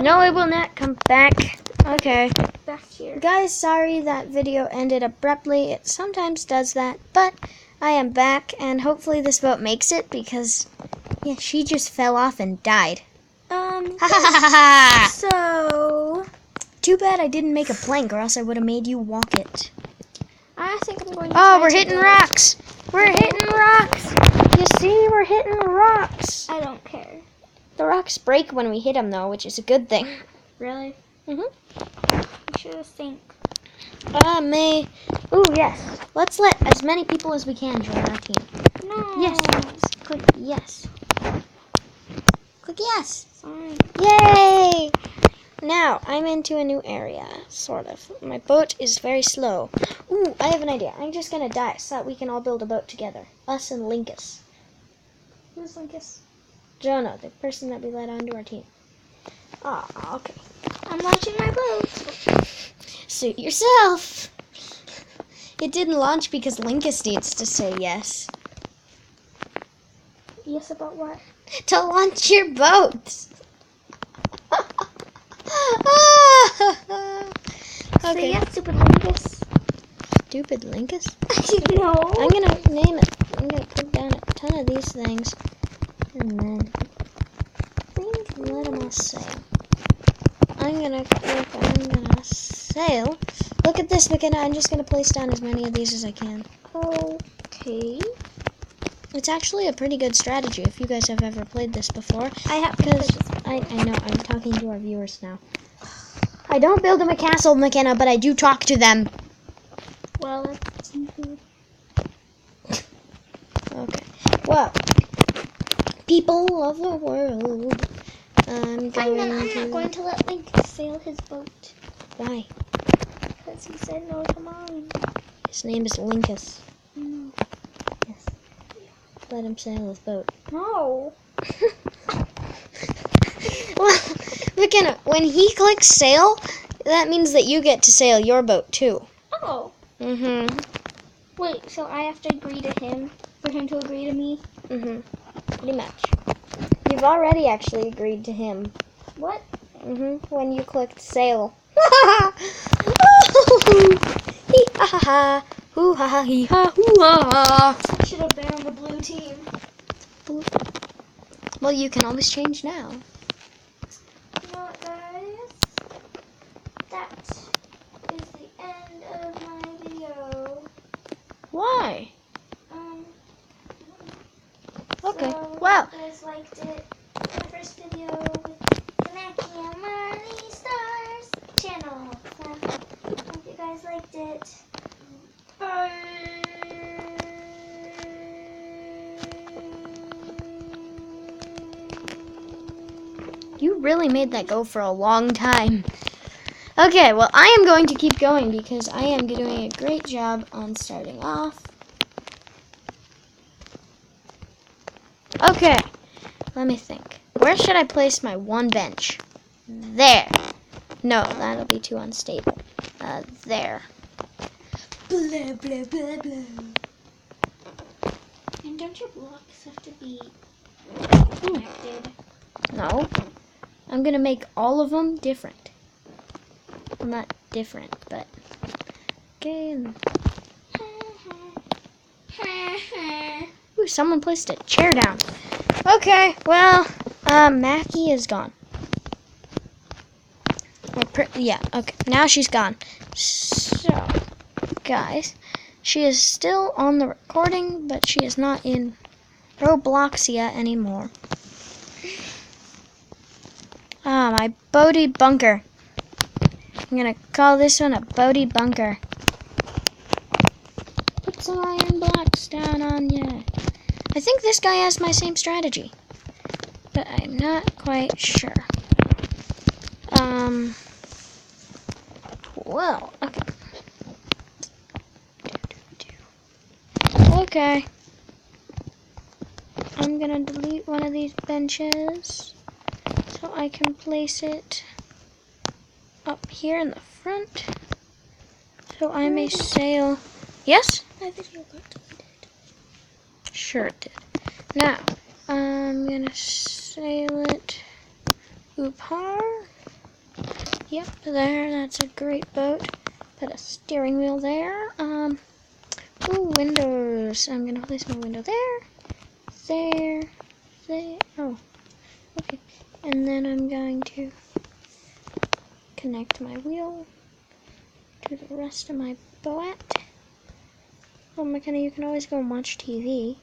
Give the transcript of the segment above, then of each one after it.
No, it will not come back. Okay. Back here. Guys, sorry that video ended abruptly. It sometimes does that, but I am back, and hopefully this boat makes it because, yeah, she just fell off and died. So, Too bad I didn't make a plank, or else I would have made you walk it. I think I'm going to Oh, try we're to hitting build- rocks. We're hitting rocks. You see, we're hitting rocks. I don't care. The rocks break when we hit them, though, which is a good thing. Really? Mhm. You should have think. Ooh, yes. Let's let as many people as we can join our team. No. Yes. Click yes. Click yes. Fine. Yay! Now, I'm into a new area, sort of. My boat is very slow. Ooh, I have an idea. I'm just gonna die so that we can all build a boat together. Us and Linkus. Who's Linkus? Jonah, the person that we let onto our team. Ah, okay. I'm launching my boat. Suit yourself. It didn't launch because Linkus needs to say yes. Yes, about what? To launch your boat. Say yes, stupid Linkus. Stupid Linkus? No. I'm gonna name it. I'm gonna put down a ton of these things, and then let them all sail. I'm gonna sail. Look at this, McKenna. I'm just gonna place down as many of these as I can. Okay. It's actually a pretty good strategy if you guys have ever played this before. I have Because I know, I'm talking to our viewers now. I don't build them a castle, McKenna, but I do talk to them. Well, it's Okay. Well, people of the world, I'm not going to let Linkus sail his boat. Why? Because he said no to mine. His name is Linkus. No. Yes. Let him sail his boat. No. Well, McKenna, when he clicks sail, that means that you get to sail your boat too. Oh. Mm-hmm. Wait, so I have to agree to him for him to agree to me? Mm-hmm. Pretty much. You've already actually agreed to him. What? Mm-hmm. When you clicked sail. Hee ha ha ha. Hoo ha ha hee ha hoo ha ha. I should have been on the blue team. Well, you can always change now. You know what, guys? That is the end of my video. Why? Okay. So, Wow. if you guys liked it, the first video with the Mackie and Marley Stars channel. So, hope you guys liked it. Bye. You really made that go for a long time. Okay, well, I am going to keep going because I am doing a great job on starting off. Okay, let me think. Where should I place my one bench? There. No, that'll be too unstable. There. Blah, blah, blah, blah. And don't your blocks have to be connected? No. I'm going to make all of them different. Well, not different, but... Okay. Ooh, someone placed a chair down. Okay, well, Mackie is gone. Yeah, okay, now she's gone. So, guys, she is still on the recording, but she is not in Robloxia anymore. Ah, my Bodhi bunker. I'm gonna call this one a Bodhi bunker. Put some iron blocks down on ya. I think this guy has my same strategy, but I'm not quite sure. Well, okay. Okay. I'm gonna delete one of these benches so I can place it up here in the front so I may sail. Yes? My video got deleted. Sure it did. Now, I'm gonna sail it up here. Yep, there, that's a great boat. Put a steering wheel there. Ooh, windows. I'm gonna place my window there. There. Oh, okay. And then I'm going to connect my wheel to the rest of my boat. Oh, McKenna, you can always go and watch TV.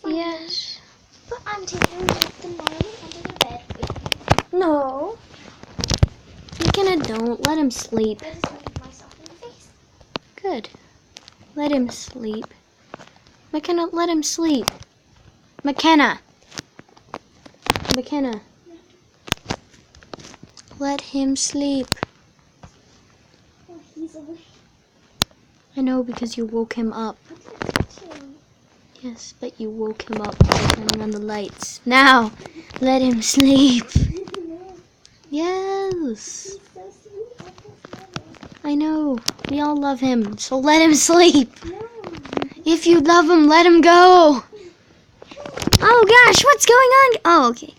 Yes. But I'm taking the Marley under the bed with me. No. McKenna, don't. Let him sleep. I just looked myself in the face. Good. Let him sleep. McKenna, let him sleep. McKenna. McKenna. Let him sleep. Oh, he's awake. I know because you woke him up. I'm gonna touch him. Yes, but you woke him up by turning on the lights. Now, let him sleep. No, Yes. he's so sweet. I just love him. I know. We all love him, so let him sleep. No. If you love him, let him go. Oh gosh, what's going on? Oh, okay.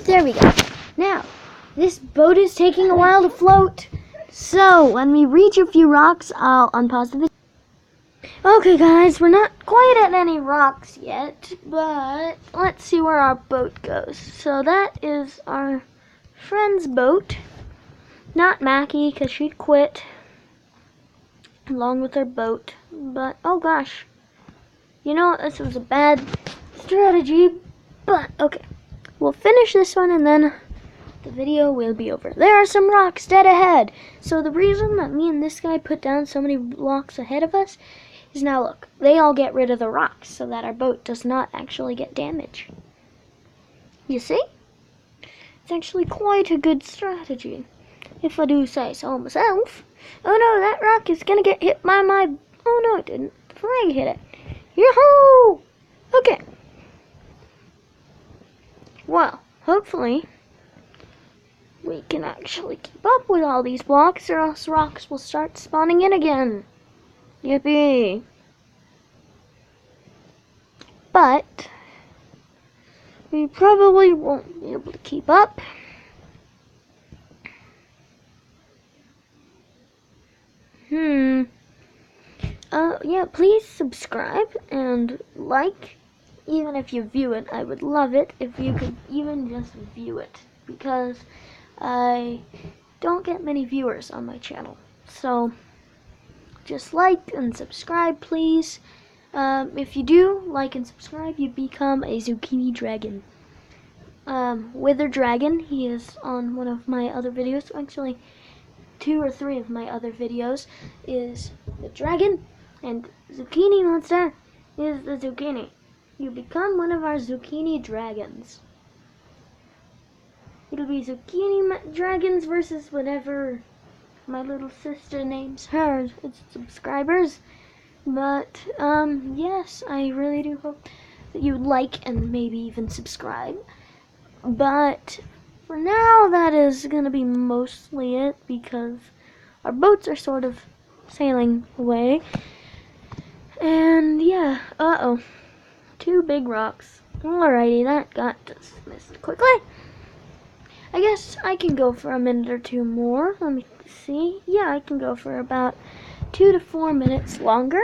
There we go. Now, this boat is taking a while to float. So, when we reach a few rocks, I'll unpause the video. Okay guys, we're not quite at any rocks yet, but let's see where our boat goes. So that is our friend's boat. Not Mackie, because she quit along with her boat. But, oh gosh. You know, this was a bad strategy, but okay. We'll finish this one and then the video will be over. There are some rocks dead ahead. So the reason that me and this guy put down so many blocks ahead of us is now look, they all get rid of the rocks so that our boat does not actually get damaged. You see? It's actually quite a good strategy, if I do say so myself. Oh no, that rock is gonna get hit by my... Oh no, it didn't. Frag hit it. Yoo-hoo! Okay. Well, hopefully we can actually keep up with all these blocks or else rocks will start spawning in again. Yippee. But we probably won't be able to keep up. Yeah, please subscribe and like. Even if you view it, I would love it if you could even just view it, because I don't get many viewers on my channel. So just like and subscribe, please. If you do like and subscribe, you become a zucchini dragon. Wither Dragon, he is on one of my other videos. Actually, 2 or 3 of my other videos is the dragon, and Zucchini Monster is the zucchini. You become one of our zucchini dragons. It'll be zucchini dragons versus whatever my little sister names her. It's subscribers. But, yes, I really do hope that you like and maybe even subscribe. But for now, that is going to be mostly it because our boats are sort of sailing away. And yeah, 2 big rocks. Alrighty, that got dismissed quickly. I guess I can go for a minute or 2 more. Let me see. Yeah, I can go for about 2 to 4 minutes longer.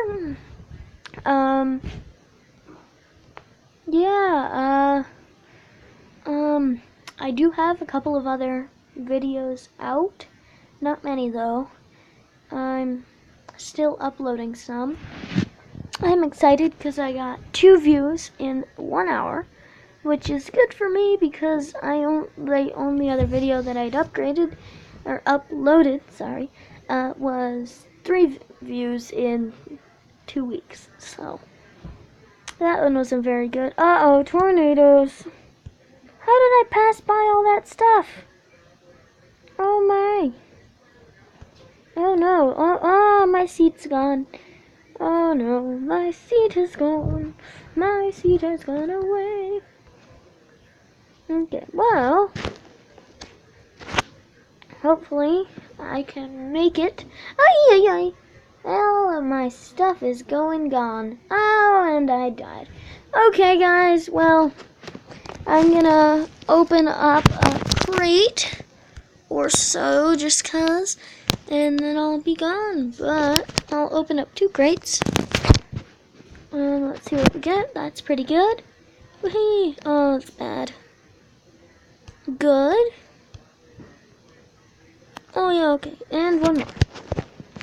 I do have a couple of other videos out. Not many though. I'm still uploading some. I'm excited because I got 2 views in 1 hour, which is good for me because the only other video that I'd uploaded, was 3 views in 2 weeks. So that one wasn't very good. Uh-oh, tornadoes. How did I pass by all that stuff? Oh my. Oh no. Oh, my seat's gone. Oh no, my seat is gone. My seat has gone away. Okay, well, hopefully I can make it. Ay. All of my stuff is gone. Oh, and I died. Okay, guys, well, I'm gonna open up a crate or so just cause, and then I'll be gone. But I'll open up 2 crates. Let's see what we get. That's pretty good. Whee! Oh, it's bad. Good. Oh yeah, okay. And 1 more.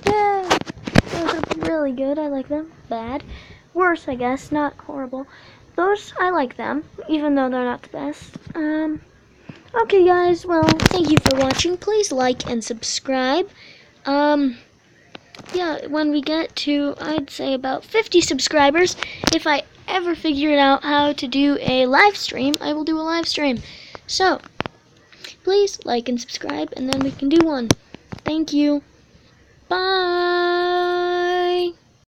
Yeah! Those are really good. I like them. Bad. Worse, I guess. Not horrible. Those, I like them, even though they're not the best. Okay guys, well, thank you for watching. Please like and subscribe. Yeah, when we get to, I'd say about 50 subscribers, if I ever figure out how to do a live stream, I will do a live stream. So, please like and subscribe, and then we can do one. Thank you. Bye!